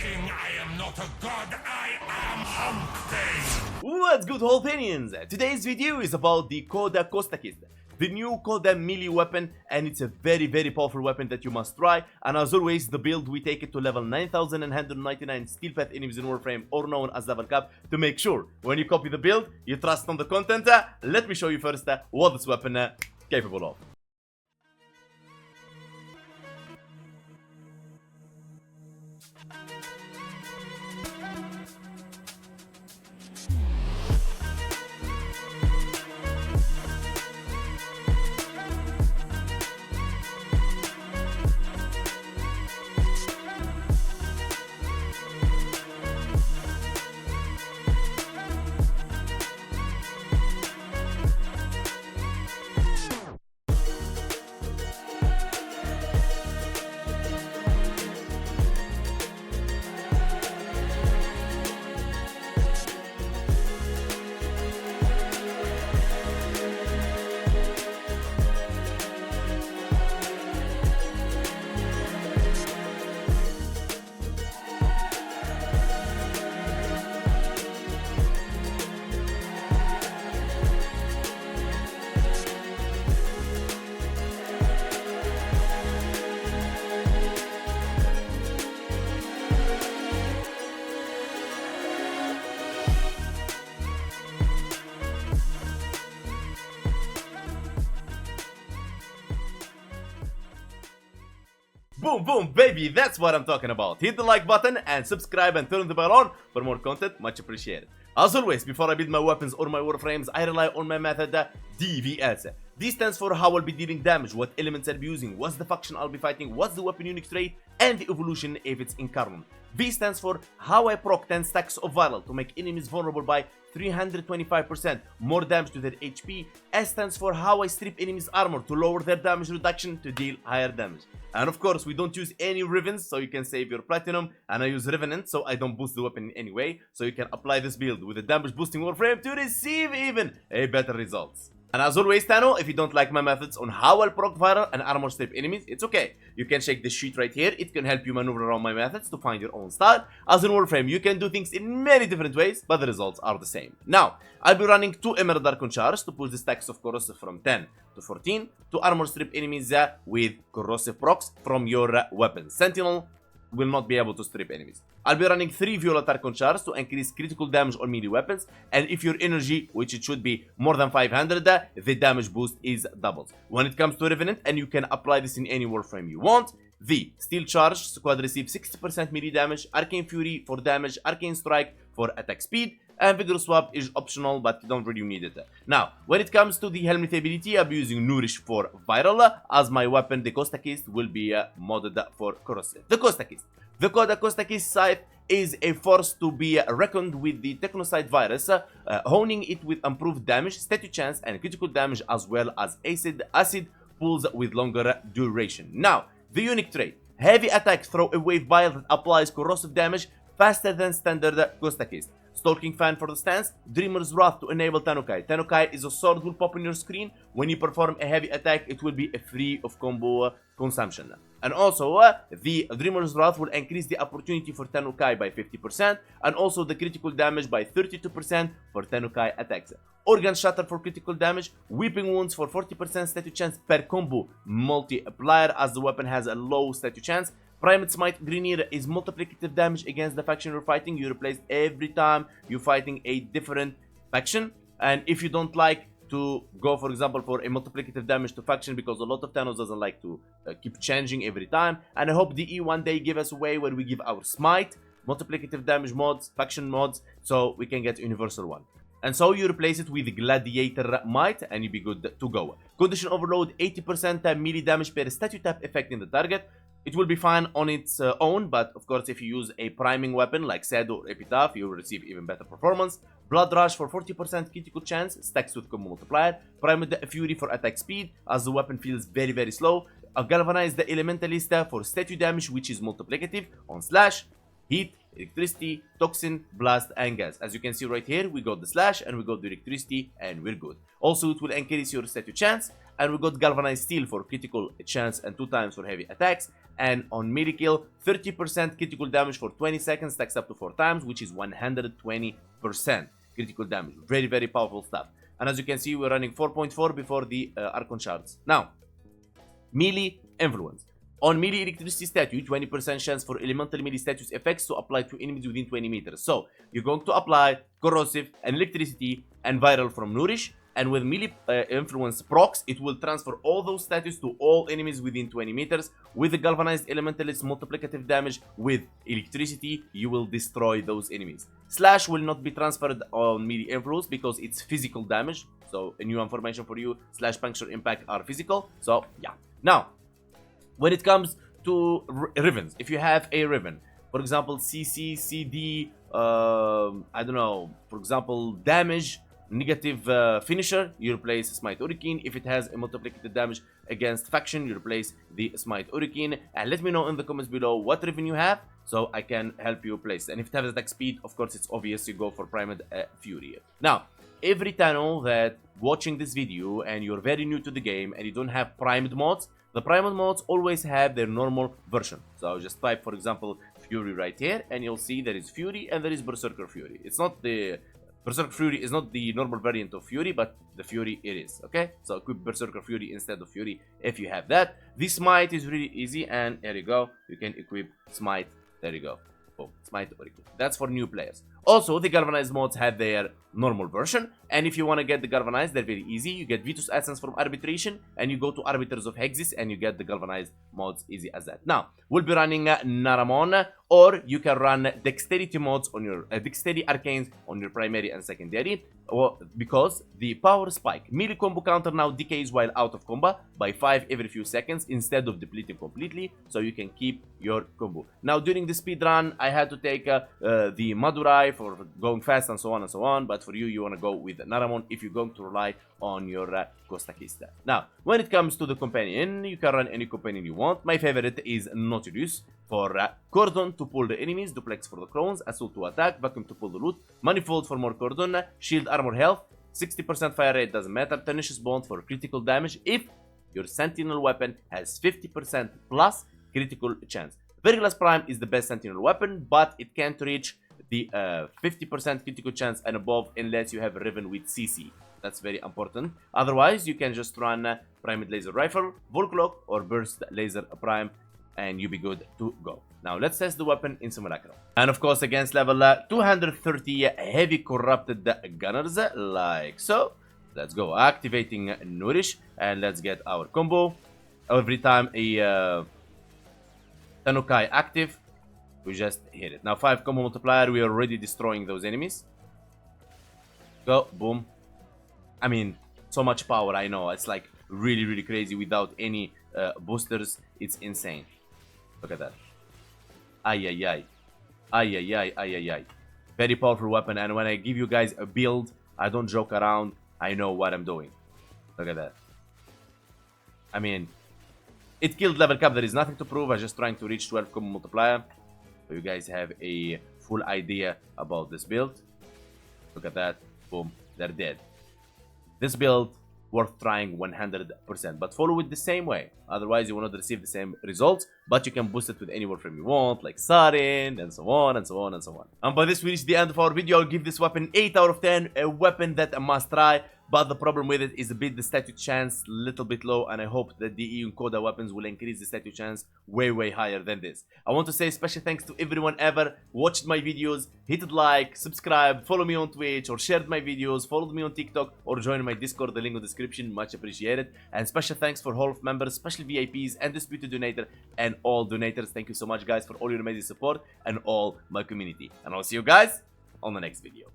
king, I am not a god, I am Hump. What's good, whole opinions? Today's video is about the Coda Caustacyst, the new Coda melee weapon, and it's a very powerful weapon that you must try. And as always, the build we take it to level 9199 steel path enemies in Warframe, or known as level cap, to make sure when you copy the build you trust on the content. Let me show you first what this weapon capable of. Boom, boom, baby, that's what I'm talking about. Hit the like button and subscribe and turn the bell on for more content, much appreciated. As always, before I build my weapons or my warframes, I rely on my method, DVS. D stands for how I'll be dealing damage, what elements I'll be using, what's the faction I'll be fighting, what's the weapon unique trait, and the evolution if it's incarnate. V stands for how I proc 10 stacks of viral to make enemies vulnerable by 325% more damage to their HP. S stands for how I strip enemies armor to lower their damage reduction to deal higher damage. And of course, we don't use any Revens, so you can save your platinum, and I use Revenant, so I don't boost the weapon in any way, so you can apply this build with a damage boosting warframe to receive even a better results. And as always, Tano, if you don't like my methods on how I'll proc viral and armor strip enemies, it's okay. You can check this sheet right here. It can help you maneuver around my methods to find your own style. As in Warframe, you can do things in many different ways, but the results are the same. Now, I'll be running 2 Emerald Archon Chars to push the stacks of corrosive from 10 to 14 to armor strip enemies with corrosive procs from your weapons. Sentinel will not be able to strip enemies. I'll be running 3 Violet Archon Chars to increase critical damage on melee weapons, and if your energy, which it should be more than 500, the damage boost is doubled. When it comes to Revenant, and you can apply this in any warframe you want, the Steel Charge squad receives 60% melee damage, Arcane Fury for damage, Arcane Strike for attack speed, and Vigor Swap is optional, but you don't really need it. Now, when it comes to the helmet ability, I'll be using Nourish for viral, as my weapon, the Caustacyst, will be modded for corrosive. The Caustacyst. The Coda Caustacyst scythe is a force to be reckoned with the Technocide virus, honing it with improved damage, statue chance, and critical damage, as well as acid pulls with longer duration. Now, the unique trait. Heavy attack throw a wave bile that applies corrosive damage faster than standard Caustacyst. Stalking Fan for the stance, Dreamer's Wrath to enable Tanukai. Tanukai is a sword will pop on your screen. When you perform a heavy attack, it will be free of combo consumption. And also, the Dreamer's Wrath will increase the opportunity for Tanukai by 50%, and also the critical damage by 32% for Tanukai attacks. Organ Shatter for critical damage, Weeping Wounds for 40% statue chance per combo multiplier, as the weapon has a low statue chance. Primate Smite Greeneer is multiplicative damage against the faction you're fighting. You replace every time you're fighting a different faction. And if you don't like to go, for example, for a multiplicative damage to faction, because a lot of Thanos doesn't like to keep changing every time. And I hope DE one day give us a way where we give our Smite, multiplicative damage mods, faction mods, so we can get universal one. And so you replace it with Gladiator Might and you'll be good to go. Condition Overload, 80% melee damage per statue tap affecting the target. It will be fine on its own, but of course if you use a priming weapon like Sad or Epitaph, you will receive even better performance. Blood Rush for 40% critical chance, stacks with combo multiplier. Primed Fury for attack speed, as the weapon feels very slow. Galvanize the Elementalist for statue damage, which is multiplicative on slash, heat, electricity, toxin, blast, and gas. As you can see right here, we got the slash and we got the electricity and we're good. Also, it will increase your statue chance, and we got galvanized steel for critical chance and 2 times for heavy attacks. And on melee kill, 30% critical damage for 20 seconds, stacks up to 4 times, which is 120% critical damage. Very, very powerful stuff. And as you can see, we're running 4.4 before the Archon shards. Now, melee influence. On melee electricity statue, 20% chance for elemental melee status effects to apply to enemies within 20 meters. So, you're going to apply corrosive and electricity and viral from Nourish. And with melee influence procs, it will transfer all those status to all enemies within 20 meters. With the galvanized elementalist multiplicative damage with electricity, you will destroy those enemies. Slash will not be transferred on melee influence because it's physical damage. So, a new information for you, slash puncture impact are physical. So, yeah. Now, when it comes to Rivens, if you have a Riven, for example, CC, CD, I don't know, for example, damage, negative finisher, you replace Smite Hurricane. If it has a multiplicative damage against faction, you replace the Smite Hurricane. And let me know in the comments below what Riven you have, so I can help you place. And if it has attack speed, of course, it's obvious you go for Primed Fury. Now, every channel that watching this video and you're very new to the game and you don't have primed mods, the primed mods always have their normal version. So I'll just type, for example, Fury right here, and you'll see there is Fury and there is Berserker Fury. It's not the Berserker Fury is not the normal variant of Fury, but the Fury it is, okay? So equip Berserker Fury instead of Fury if you have that. This Smite is really easy, and there you go. You can equip Smite, there you go. Oh, Smite Oracle. That's for new players. Also, the Galvanized mods have their normal version, and if you want to get the Galvanized, they're very easy. You get Vitus Essence from Arbitration, and you go to Arbiters of Hexis, and you get the Galvanized mods easy as that. Now, we'll be running Naramon, or you can run Dexterity mods on your Dexterity Arcanes on your primary and secondary, or because the Power Spike melee combo counter now decays while out of combo by 5 every few seconds instead of depleting completely, so you can keep your combo. Now, during the speed run, I had to take the Madurai for going fast and so on, but for you, you want to go with Naramon if you're going to rely on your Caustacyst. Now, when it comes to the companion, you can run any companion you want. My favorite is Nautilus for Cordon to pull the enemies, Duplex for the Crones, Assault to attack, Vacuum to pull the loot, Manifold for more Cordon, Shield Armor Health, 60% fire rate doesn't matter, Tenacious Bond for critical damage if your Sentinel weapon has 50% plus critical chance. Verglas Prime is the best Sentinel weapon, but it can't reach the 50% critical chance and above unless you have a Riven with CC. That's very important. Otherwise, you can just run Primed Laser Rifle, Volclock, or Burst Laser Prime, and you'll be good to go. Now, let's test the weapon in Simulacrum. And of course, against level 230 Heavy Corrupted Gunners, like so. Let's go. Activating Nourish, and let's get our combo. Every time a Tanukai active, we just hit it. Now 5 combo multiplier, we are already destroying those enemies. Go, boom. I mean, so much power, I know. It's like really, really crazy without any boosters. It's insane. Look at that. Ay, ay, ay. Ay, ay, ay, ay, ay, ay. Very powerful weapon, and when I give you guys a build, I don't joke around. I know what I'm doing. Look at that. I mean, it killed level cap. There is nothing to prove. I'm just trying to reach 12 combo multiplier. So you guys have a full idea about this build. Look at that. Boom. They're dead. This build worth trying 100%, but follow it the same way. Otherwise, you will not receive the same results, but you can boost it with any Warframe you want, like Sarin, and so on, and so on, and so on. And by this, we reach the end of our video. I'll give this weapon 8 out of 10, a weapon that I must try. But the problem with it is a bit the statue chance, little bit low, and I hope that the EU Coda weapons will increase the statue chance way higher than this. I want to say special thanks to everyone ever watched my videos, hit like, subscribe, follow me on Twitch, or shared my videos, followed me on TikTok, or join my Discord, the link in the description, much appreciated. And special thanks for Hall of members, special VIPs, and disputed donator, and all donators. Thank you so much, guys, for all your amazing support, and all my community. And I'll see you guys on the next video.